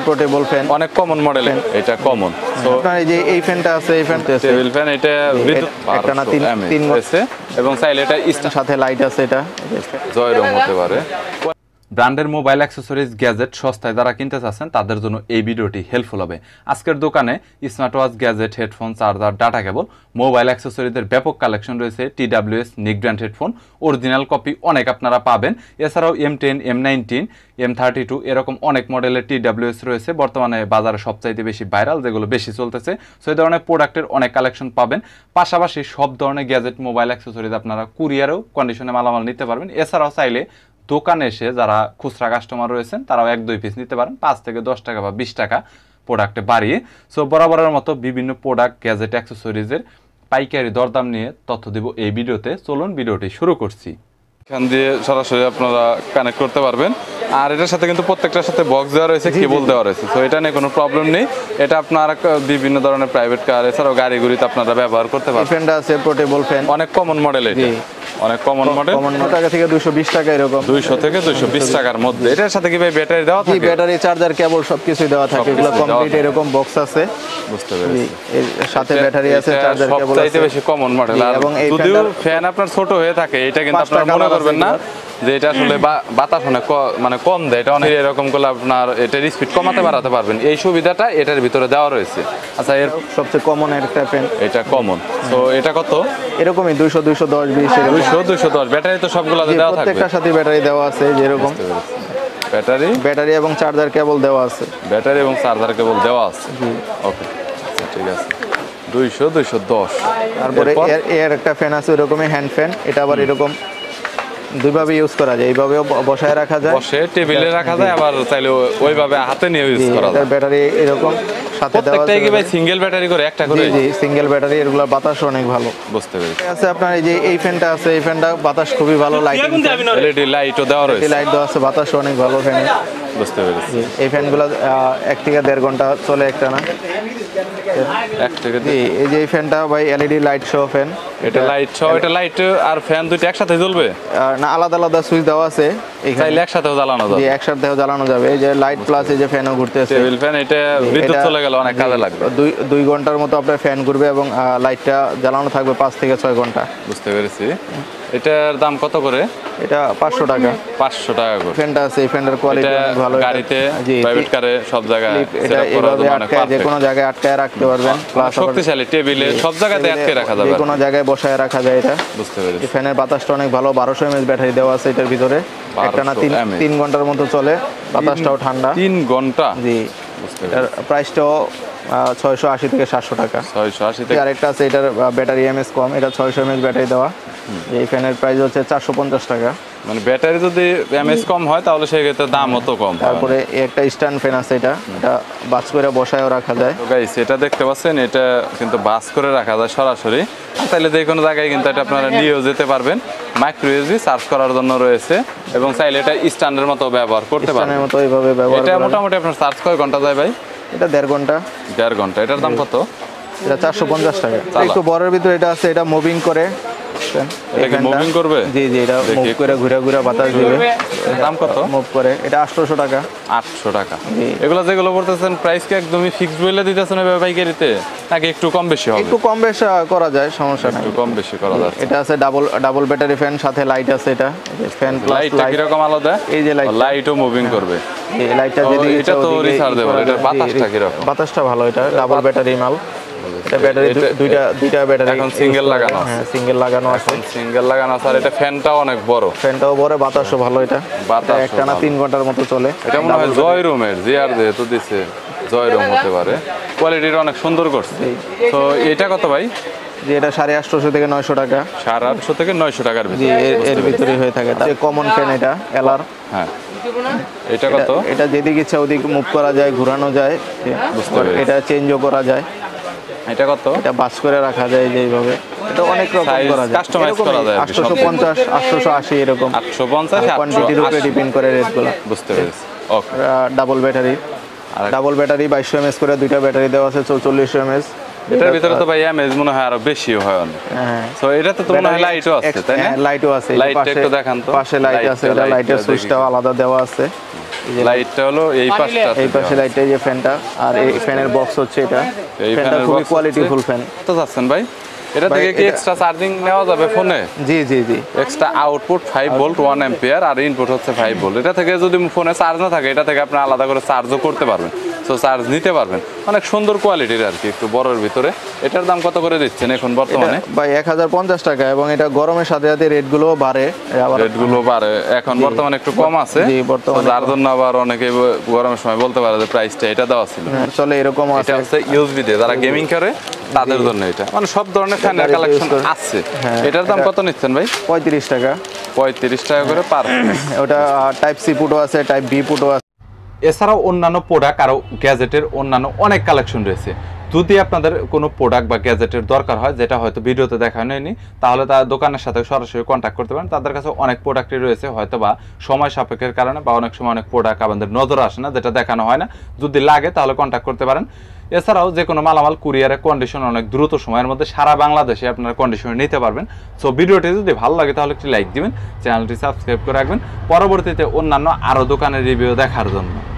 Portable fan, অনেক common model, এটা common. তো আপনার এই যে এই ফ্যানটা আছে, এই ফ্যানটা আছে টেবিল ফ্যান, এটা বিদ্যুৎ একটা না তিন আছে এবং চাইলে এটা সাথে লাইট আছে, এটা জয়রং হতে পারে। ব্র্যান্ডের মোবাইল অ্যাক্সেসরিজ গ্যাজেট সস্তায় যারা কিনতে চাচ্ছেন তাদের জন্য এই ভিডিওটি হেল্পফুল হবে। আজকের দোকানে smart watch, gadget, headphone, charger, data cable, mobile অ্যাক্সেসরিজের ব্যাপক কালেকশন রয়েছে। TWS নিক ব্র্যান্ড হেডফোন অরিজিনাল কপি অনেক আপনারা পাবেন। এছাড়াও M10, M19, M32 এরকম অনেক মডেলের TWS রয়েছে বর্তমানে বাজারে সবচাইতে বেশি ভাইরাল, যেগুলো বেশি চলতেছে। সো এই ধরনের প্রোডাক্টের অনেক কালেকশন পাবেন। পাশাপাশি সব ধরনের গ্যাজেট, মোবাইল অ্যাক্সেসরিজ আপনারা কুরিয়ারও কন্ডিশনে মালামাল নিতে পারবেন। এছাড়াও চাইলে দোকানে এসে যারা খুচরা কাস্টমার রয়েছেন তারাও 1-2 পিস নিতে পারেন, 5 থেকে 10 টাকা বা 20 টাকা প্রোডাক্টে বাড়িয়ে। সো বরাবরের মতো বিভিন্ন প্রোডাক্ট, গ্যাজেট, অ্যাক্সেসরিজের পাইকারি দরদাম নিয়ে তথ্য দিব এই ভিডিওতে। চলুন ভিডিওটি শুরু করছি। এখান দিয়ে সরাসরি আপনারা কানেক্ট করতে পারবেন। আর এটার সাথে কিন্তু প্রত্যেকটার সাথে বক্স দেওয়া রয়েছে, কেবল দেওয়া রয়েছে। তো এটা নিয়ে কোনো প্রবলেম নেই। এটা আপনারা বিভিন্ন ধরনের প্রাইভেট কার এছাড়াও গাড়িগুলিতে আপনারা ব্যবহার করতে পারবেন। ফ্যানটা আছে পোর্টেবল ফ্যান, অনেক কমন মডেল, এটা অনেক কমন মডেল। কমন টাকা থেকে 220 টাকা এরকম, 200 থেকে 220 টাকার মধ্যে। এটার সাথে কি ভাই ব্যাটারি দেওয়া থাকে? ব্যাটারি, চার্জার, কেবল সবকিছু দেওয়া থাকে। এগুলো কমপ্লিট এরকম বক্স আছে, বুঝতে পেরেছি। এর সাথে ব্যাটারি আছে, চার্জার, কেবল আছে। সবচাইতে বেশি কমন মডেল। আর যদিও ফ্যান আপনার ছোট হয়ে থাকে, এটা কিন্তু আপনারা মনে করবেন না যে এটা আসলে বাতাস মানে কম দেয়। এটা অনেক এরকম করলে আপনার এটার স্পিড কমাতে বাড়াতে পারবেন, এই সুবিধাটা এটার ভিতরে দেওয়া রয়েছে। আচ্ছা, এর সবচেয়ে কমন একটা ফ্যান, এটা কমন। তো এটা কত? এরকমই 200, 210, 20 200, 210। ব্যাটারি তো সবগুলোতে দেওয়া থাকবে, প্রত্যেকটার সাথে ব্যাটারি দেওয়া আছে। যেরকম ব্যাটারি এবং চার্জার কেবল দেওয়া আছে, ব্যাটারি এবং চার্জার কেবল দেওয়া আছে। ওকে, ঠিক আছে। 200, 210। তারপরে এর একটা ফ্যান আছে এরকমই হ্যান্ড ফ্যান। এটা আবার এরকম দুইভাবে ইউজ করা যায়, এইভাবেও বসায় রাখা যায়, বসে টেবিলে রাখা যায়, আবার চাইলে ওইভাবে হাতে নিয়ে ইউজ করা যায়। ব্যাটারি এরকম সাথে দেওয়া আছে। প্রত্যেকটাই কি ভাই সিঙ্গেল ব্যাটারি করে একটা করে? জি, সিঙ্গেল ব্যাটারি। এগুলো বাতাস অনেক ভালো। বুঝতে পেরেছি। আছে আপনার এই যে এই ফ্যানটা আছে, এই ফ্যানটা বাতাস খুবই ভালো, লাইটিং, LED লাইটও দেওয়া রয়েছে, লাইট দেওয়া আছে, বাতাস অনেক ভালো ফ্যানে। বুঝতে পেরেছি। এই ফ্যানগুলো 1 থেকে 1.5 ঘন্টা চলে একটা না। 1 থেকে এই যে এই ফ্যানটা ভাই LED লাইট সহ ফ্যান। এটা লাইট সহ, এটা লাইট আর ফ্যান দুটো একসাথে জ্বলবে না, আলাদা আলাদা সুইচ দেওয়া আছে। চাইলে একসাথেও জ্বালানো যাবে। জি, একসাথেও জ্বালানো যাবে। এই যে লাইট প্লাস এই যে ফ্যানও ঘুরতেছে, টেবিল ফ্যান। এটা বিদ্যুৎ চলে গেলে অনেক কাজে লাগবে। 2 ঘন্টার মতো আপনার ফ্যান ঘুরবে এবং লাইটটা জ্বালানো থাকবে 5 থেকে 6 ঘন্টা। বুঝতে পেরেছি। এটার দাম কত করে? এটা 500 টাকা। 500 টাকা করে ফ্যানটা আছে। এই ফ্যানের কোয়ালিটি অনেক ভালো। গাড়িতে, প্রাইভেট কারে, সব জায়গায় এটা এইভাবে আটকায়, যে কোনো জায়গায় আটকায় রাখতে পারবেন। প্লাস শক্তিশালী, টেবিলে সব জায়গাতে আটকে রাখা যাবে, যে কোনো জায়গায় বসায় রাখা যায় এটা। বুঝতে পেরেছি। এই ফ্যানের বাতাসটা অনেক ভালো। 1200 mAh ব্যাটারি দেওয়া আছে এটার ভিতরে। একটা না 3 ঘন্টার মতো চলে, বাতাসটাও ঠান্ডা। 3 ঘন্টা? জি। এটার প্রাইসটাও 680 থেকে 700 টাকা। 680 থেকে। আরেকটা আছে, এটার ব্যাটারি এমএস কম, এটা 600 mAh ব্যাটারি দেওয়া। এই ফ্যানের প্রাইস হচ্ছে 450 টাকা। মানে ব্যাটারি যদি এমএস কম হয় তাহলে সেক্ষেত্রে দাম অত কম। তারপরে একটা স্ট্যান্ড ফ্যান আছে, এটা বাস করে বসায়ও রাখা যায়। তো গাইস, এটা দেখতে পাচ্ছেন, এটা কিন্তু বাস করে রাখা যায় সরাসরি। তাহলে যে কোনো জায়গায় কিন্তু এটা আপনারা নিয়েও যেতে পারবেন। মাইক্রো ইউএসবি চার্জ করার জন্য রয়েছে এবং চাইলে এটা স্ট্যান্ডের মতো ব্যবহার করতে পারবেন। স্ট্যান্ডের মতো এইভাবে ব্যবহার এটা মোটামুটি আপনার চার্জ কয় ঘন্টা যায় ভাই? এটা 1.5 ঘন্টা। 1.5 ঘন্টা। এটার দাম কত? এটা 450 টাকা। একটু বড়ের ভিতরে এটা আছে, এটা মুভিং করে। এটা কি মুভিং করবে? জি, এটা মুভ করে ঘুরে ঘুরে বাতাস দিবে। দাম কত? মুভ করে। এটা 800 টাকা। 800 টাকা। এগুলো যেগুলো বলতেছেন প্রাইস কি একদমই ফিক্সড বলে দিতেছেন এভাবে পাইকারিতে, নাকি একটু কম বেশি হবে? একটু কম বেশি করা যায়, সমস্যা নাই। একটু কম বেশি করা যায়। এটা আছে ডাবল ব্যাটারি ফ্যান, সাথে লাইট আছে। এটা ফ্যান প্লাস লাইটটা কি রকম আলাদা? এই যে লাইটও মুভিং করবে। এই লাইটটা যদি এটা তো রিচার্জেবল। এটার বাতাসটা কি রকম? বাতাসটা ভালো। এটা ডাবল ব্যাটারি মাল। এটা ব্যাটারি দুইটা ব্যাটারি। এখন সিঙ্গেল লাগানো আছে। হ্যাঁ, সিঙ্গেল লাগানো আছে। সিঙ্গেল লাগানো আছে। আর এটা ফ্যানটাও অনেক বড়। ফ্যানটাও বড়, বাতাসও ভালো। এটা একটা না 3 ঘন্টার মতো চলে। এটা মনে হয় জয়রুমের, জিআর যেহেতু দিছে জয়রুম হতে পারে। কোয়ালিটিটা অনেক সুন্দর করছে। তো এটা কত ভাই? যে এটা 850 থেকে 900 টাকা। 850 থেকে 900 টাকার ভিতরে। এর ভিতরে হয়ে থাকে। তার কমন ফ্যান এটা এলআর। হ্যাঁ, এটা কত? এটা যেদিকে ইচ্ছা ওদিকে মুভ করা যায়, ঘোরানো যায়। এটা চেঞ্জও করা যায়। এটা কত? এটা বাস করে রাখা যায় যে এইভাবে। এটা অনেক রকম করা যায়, কাস্টমাইজ করা যায়। 850, 880 এরকম। 850, কোয়ান্টিটির উপরে ডিপেন্ড করে রেটগুলো। বুঝতে পেরেছি। ওকে। ডাবল ব্যাটারি 2200 mAh করে দুইটা ব্যাটারি দেওয়া আছে, 4400 mAh। এটার ভিতরে তো ভাই এমএজ মনে হয় আরো বেশি হয় অনেক। হ্যাঁ, সো এটা তো মনে হয় লাইটও আছে, তাই না? লাইটও আছে। লাইটটা একটু দেখান তো। পাশে লাইট আছে। এটা লাইটের সুইচটাও আলাদা দেওয়া আছে। লাইটটা হলো এই পাশটা, এই পাশে লাইটটা, এই যে ফ্যানটা, আর এই ফ্যানের বক্স হচ্ছে এটা। এই ফ্যানটা ফ্যানের খুবই box কোয়ালিটিফুল ফ্যান। কত যাচ্ছেন ভাই? এটা ভাই, থেকে কি এটা- এক্সট্রা চার্জিং নেওয়া যাবে ফোনে? জি জি জি। এক্সট্রা আউটপুট 5 ভোল্ট 1 অ্যাম্পিয়ার আর ইনপুট হচ্ছে 5 ভোল্ট। এটা থেকে যদি ফোনে চার্জ না থাকে, এটা থেকে আপনি আলাদা করে চার্জও করতে পারবেন, সো চার্জ নিতে পারবেন। অনেক সুন্দর কোয়ালিটির আর কি, একটু বড়র ভিতরে। এটার দাম কত করে দিচ্ছেন এখন বর্তমানে? এটা ভাই 1050 টাকা, এবং এটা গরমের সাথে সাথে রেটগুলোও বাড়ে। আবার রেটগুলো বাড়ে, এখন বর্তমানে একটু কম আছে। জি, বর্তমানে তো যার জন্য আবার অনেকে গরমের সময় বলতে পারে যে প্রাইসটা এটা দেওয়া ছিল। চলে এরকম এটা আছে। হচ্ছে ইউএসবি দিয়ে যারা গেমিং করে তাদের জন্য এটা, মানে সব ধরনের ফ্যানের গাড়িতে কালেকশন use করে। আছে। হ্যাঁ, এটার দাম এটা- কত নিচ্ছেন ভাই? 35 টাকা। 35 টাকা করে পার পিস। ওটা টাইপ সি পুটও আছে, টাইপ বি পুটও আছে। এছাড়াও অন্যান্য প্রোডাক্ট আরও গ্যাজেটের অন্যান্য অনেক কালেকশন রয়েছে। যদি আপনাদের কোনো প্রোডাক্ট বা গ্যাজেটের দরকার হয়, যেটা হয়তো ভিডিওতে দেখানো হয়নি, তাহলে তার দোকানের সাথে সরাসরি কন্ট্যাক্ট করতে পারেন। তাদের কাছে অনেক প্রোডাক্টই রয়েছে, হয়তো বা সময় সাপেক্ষের কারণে বা অনেক সময় অনেক প্রোডাক্ট আমাদের নজর আসে না, যেটা দেখানো হয় না। যদি লাগে তাহলে কন্ট্যাক্ট করতে পারেন। এছাড়াও যে কোনো মালামাল কুরিয়ারের কন্ডিশন অনেক দ্রুত সময়ের মধ্যে সারা বাংলাদেশে আপনারা কন্ডিশনে নিতে পারবেন। সো ভিডিওটি যদি ভালো লাগে তাহলে একটি লাইক দিবেন, চ্যানেলটি সাবস্ক্রাইব করে রাখবেন পরবর্তীতে অন্যান্য আরও দোকানের রিভিউ দেখার জন্য।